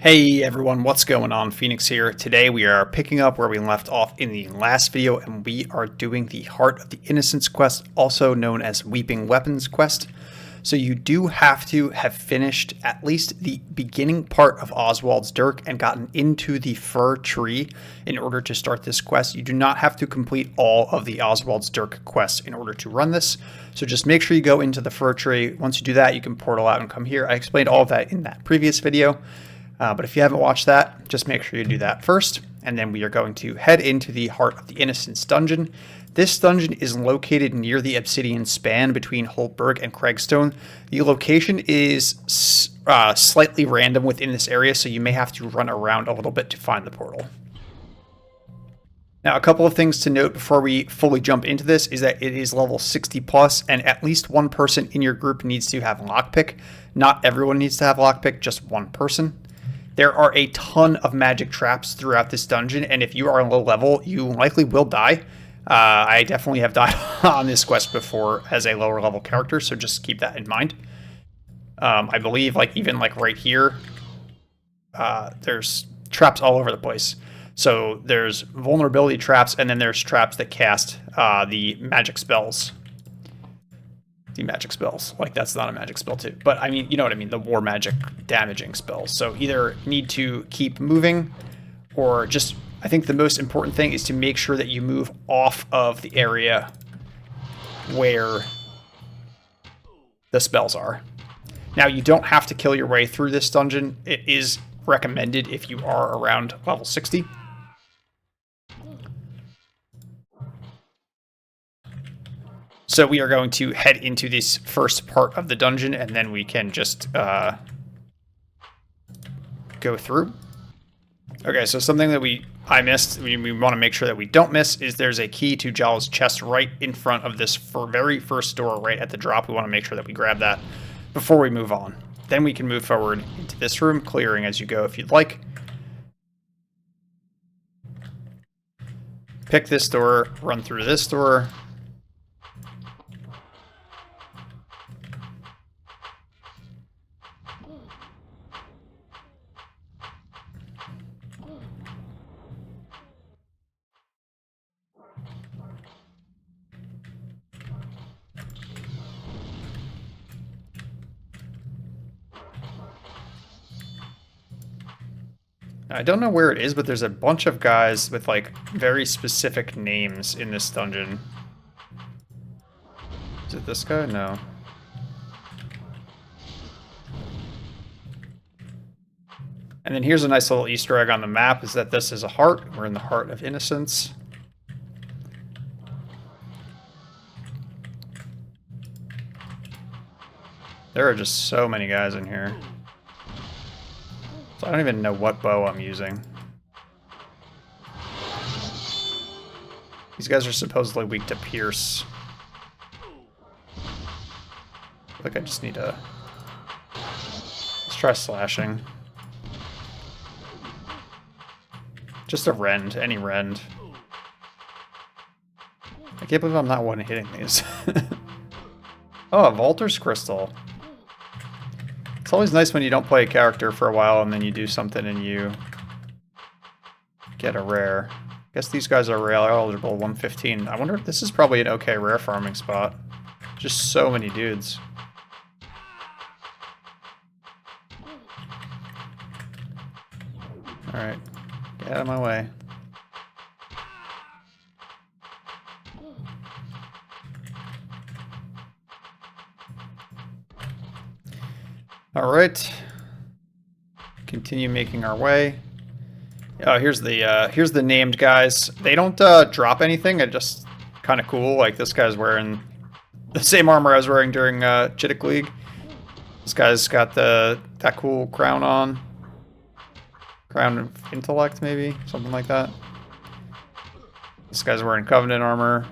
Hey everyone, what's going on? Phoenix here. Today we are picking up where we left off in the last video, and we are doing the Heart of the Innocence quest, also known as Weeping Weapons quest. So you do have to have finished at least the beginning part of Oswald's Dirk and gotten into the fir tree in order to start this quest. You do not have to complete all of the Oswald's Dirk quests in order to run this. So just make sure you go into the fir tree. Once you do that, you can portal out and come here. I explained all of that in that previous video. But if you haven't watched that, just make sure you do that first. And then we are going to head into the Heart of the Innocence dungeon. This dungeon is located near the Obsidian Span between Holtberg and Craigstone. The location is slightly random within this area, so you may have to run around a little bit to find the portal. Now, a couple of things to note before we fully jump into this is that it is level 60 plus, and at least one person in your group needs to have lockpick. Not everyone needs to have lockpick, just one person. There are a ton of magic traps throughout this dungeon, and if you are low level, you likely will die. I definitely have died on this quest before as a lower level character, so just keep that in mind. I believe, even right here, there's traps all over the place. So there's vulnerability traps, and then there's traps that cast the magic spells. Magic spells. That's not a magic spell too. But I mean, you know what I mean, the war magic damaging spells. So either need to keep moving or just, I think the most important thing is to make sure that you move off of the area where the spells are. Now, you don't have to kill your way through this dungeon. It is recommended if you are around level 60. So we are going to head into this first part of the dungeon, and then we can just go through. Okay, so something that I missed, we want to make sure that we don't miss, is there's a key to Jowl's chest right in front of this very first door right at the drop. We want to make sure that we grab that before we move on. Then we can move forward into this room, clearing as you go if you'd like. Pick this door, run through this door. I don't know where it is, but there's a bunch of guys with, very specific names in this dungeon. Is it this guy? No. And then here's a nice little Easter egg on the map, is that this is a heart. We're in the Heart of Innocence. There are just so many guys in here. So I don't even know what bow I'm using. These guys are supposedly weak to pierce. I just need to... Let's try slashing. Just a rend, any rend. I can't believe I'm not one-hitting these. Oh, a Volter's Crystal. It's always nice when you don't play a character for a while and then you do something and you get a rare. I guess these guys are rare eligible, 115. I wonder if this is probably an okay rare farming spot. Just so many dudes. Alright, get out of my way. All right, continue making our way. Oh, here's the named guys. They don't drop anything. They're just kind of cool. This guy's wearing the same armor I was wearing during Chittick League. This guy's got that cool crown on. Crown of Intellect, maybe something like that. This guy's wearing Covenant armor.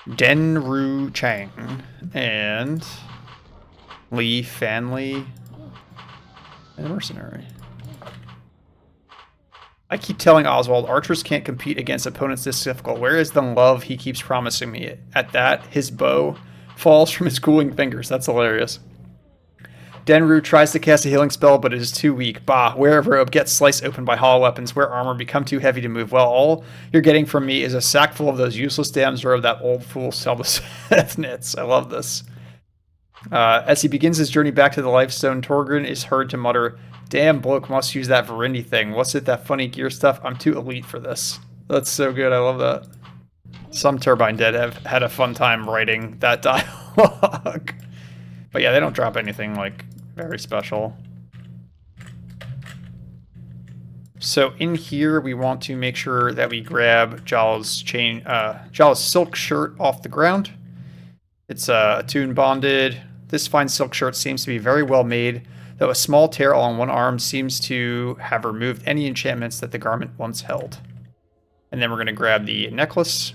Denru Chang and Lee Fanley and a mercenary. I keep telling Oswald, archers can't compete against opponents this difficult. Where is the love he keeps promising me? At that, his bow falls from his cooling fingers. That's hilarious. Denru tries to cast a healing spell, but it is too weak. Bah, wherever gets sliced open by hollow weapons, where armor become too heavy to move. Well, all you're getting from me is a sack full of those useless damns or of that old fool Selbus knits. I love this. As he begins his journey back to the Lifestone, Torgrin is heard to mutter, "Damn bloke must use that Verendi thing. What's it, that funny gear stuff? I'm too elite for this." That's so good. I love that. Some Turbine Dead have had a fun time writing that dialogue. But yeah, they don't drop anything like very special. So in here, we want to make sure that we grab Jala's silk shirt off the ground. It's attune bonded. This fine silk shirt seems to be very well made, though a small tear along one arm seems to have removed any enchantments that the garment once held. And then we're going to grab the necklace.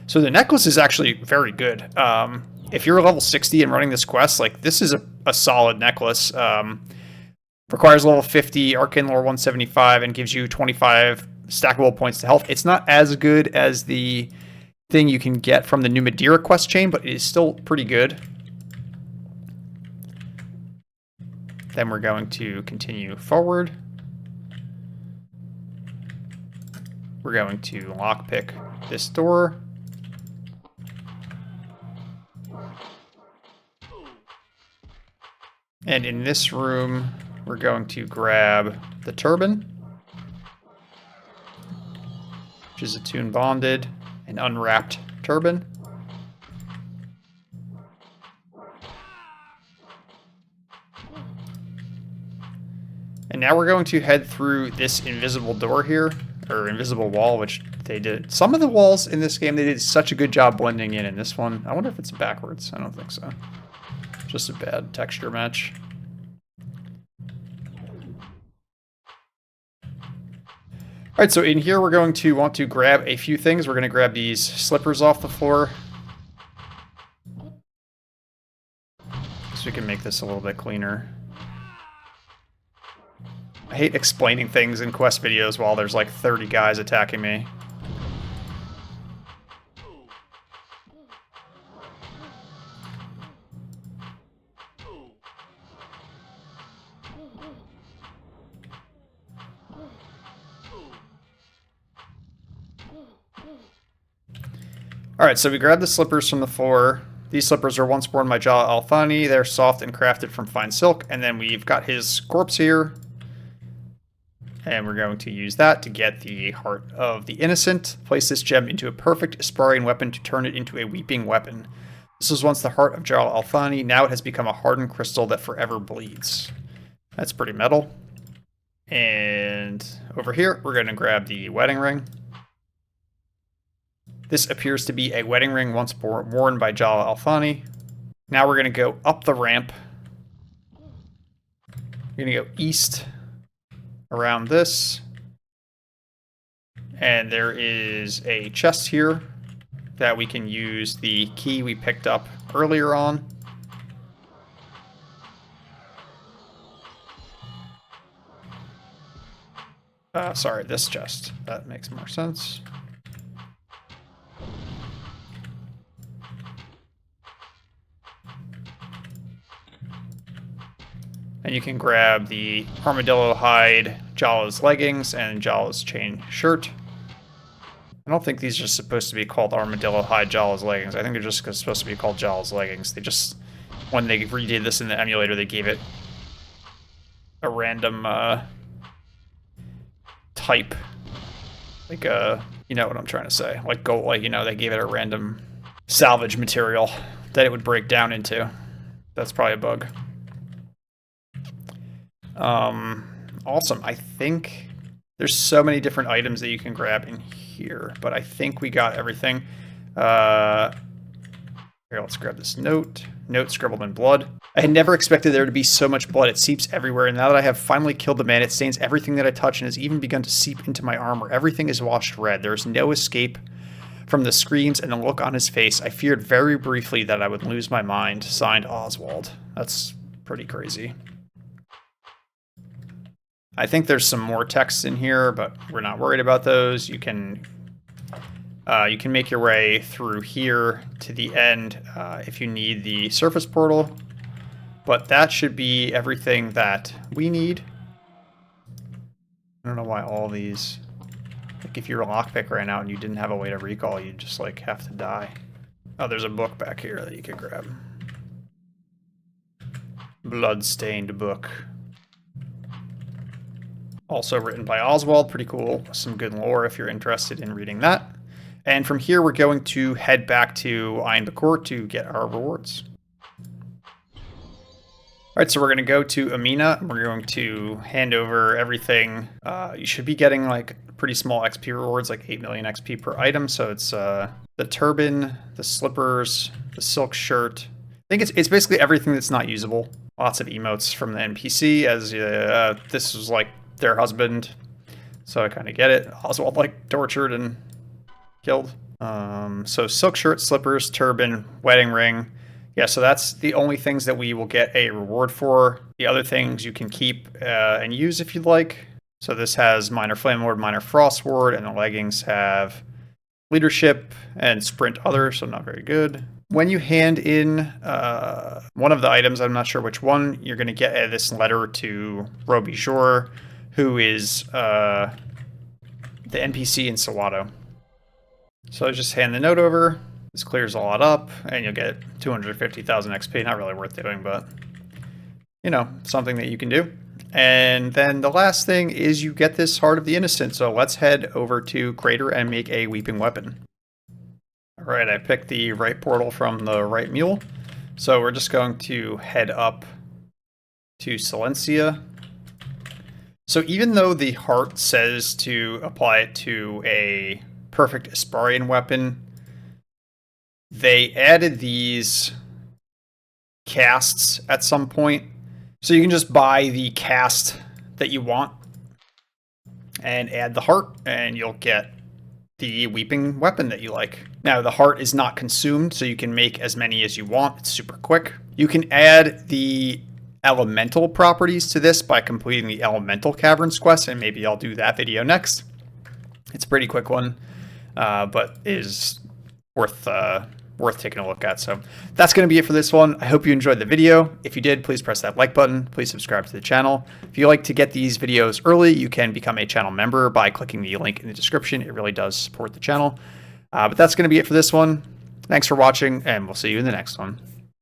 So the necklace is actually very good. If you're level 60 and running this quest, like this is a solid necklace. Requires level 50, arcane lore 175, and gives you 25 stackable points to health. It's not as good as the thing you can get from the New Madeira quest chain, but it is still pretty good. Then we're going to continue forward. We're going to lockpick this door. And in this room, we're going to grab the turban, which is attune bonded, an unwrapped turban. And now we're going to head through this invisible door here, or invisible wall, which they did. Some of the walls in this game, they did such a good job blending in. In this one, I wonder if it's backwards. I don't think so. Just a bad texture match. All right, so in here we're going to want to grab a few things. We're going to grab these slippers off the floor, so we can make this a little bit cleaner. I hate explaining things in quest videos while there's like 30 guys attacking me. Alright, so we grabbed the slippers from the floor. These slippers are once worn by Jala Althani. They're soft and crafted from fine silk. And then we've got his corpse here. And we're going to use that to get the Heart of the Innocent. Place this gem into a perfect Asparian weapon to turn it into a weeping weapon. This was once the heart of Jala Althani. Now it has become a hardened crystal that forever bleeds. That's pretty metal. And over here, we're going to grab the wedding ring. This appears to be a wedding ring once worn by Jala Althani. Now we're going to go up the ramp. We're going to go east around this. And there is a chest here that we can use the key we picked up earlier on. Sorry, this chest. That makes more sense. And you can grab the armadillo hide Jala's leggings and Jala's chain shirt. I don't think these are supposed to be called armadillo hide Jala's leggings. I think they're just supposed to be called Jala's leggings. They just, when they redid this in the emulator, they gave it a random type. Like you know what I'm trying to say. Like gold, like, you know, they gave it a random salvage material that it would break down into. That's probably a bug. Awesome. I think there's so many different items that you can grab in here, but I think we got everything. Here, let's grab this note. Note scribbled in blood. I had never expected there to be so much blood. It seeps everywhere, and now that I have finally killed the man, it stains everything that I touch and has even begun to seep into my armor. Everything is washed red. There is no escape from the screams and the look on his face. I feared very briefly that I would lose my mind. Signed, Oswald. That's pretty crazy. I think there's some more texts in here, but we're not worried about those. You can make your way through here to the end if you need the surface portal, but that should be everything that we need. I don't know why all these, like if you're a lockpick right now and you didn't have a way to recall, you'd just like have to die. Oh, there's a book back here that you could grab. Bloodstained book. Also written by Oswald, pretty cool. Some good lore if you're interested in reading that. And from here, we're going to head back to Ayn Bakor to get our rewards. All right, so we're going to go to Amina. And we're going to hand over everything. You should be getting like pretty small XP rewards, like 8 million XP per item. So it's the turban, the slippers, the silk shirt. I think it's basically everything that's not usable. Lots of emotes from the NPC as this was like their husband. So I kind of get it. Oswald like tortured and killed. So silk shirt, slippers, turban, wedding ring. Yeah, so that's the only things that we will get a reward for. The other things you can keep and use if you'd like. So this has minor flame ward, minor frost ward, and the leggings have leadership and sprint other, so not very good. When you hand in one of the items, I'm not sure which one, you're going to get this letter to Robijour, who is the NPC in Salado. So just hand the note over. This clears a lot up, and you'll get 250,000 XP. Not really worth doing, but, you know, something that you can do. And then the last thing is you get this Heart of the Innocent. So let's head over to Crater and make a Weeping Weapon. All right, I picked the right portal from the right mule. So we're just going to head up to Silencia. So even though the heart says to apply it to a perfect Asparian weapon, they added these casts at some point. So you can just buy the cast that you want and add the heart, and you'll get the weeping weapon that you like. Now, the heart is not consumed, so you can make as many as you want. It's super quick. You can add the elemental properties to this by completing the Elemental Caverns quest, and maybe I'll do that video next. It's a pretty quick one, but is worth taking a look at. So that's going to be it for this one. I hope you enjoyed the video. If you did, please press that like button. Please subscribe to the channel. If you like to get these videos early, you can become a channel member by clicking the link in the description. It really does support the channel. But that's going to be it for this one. Thanks for watching, and we'll see you in the next one.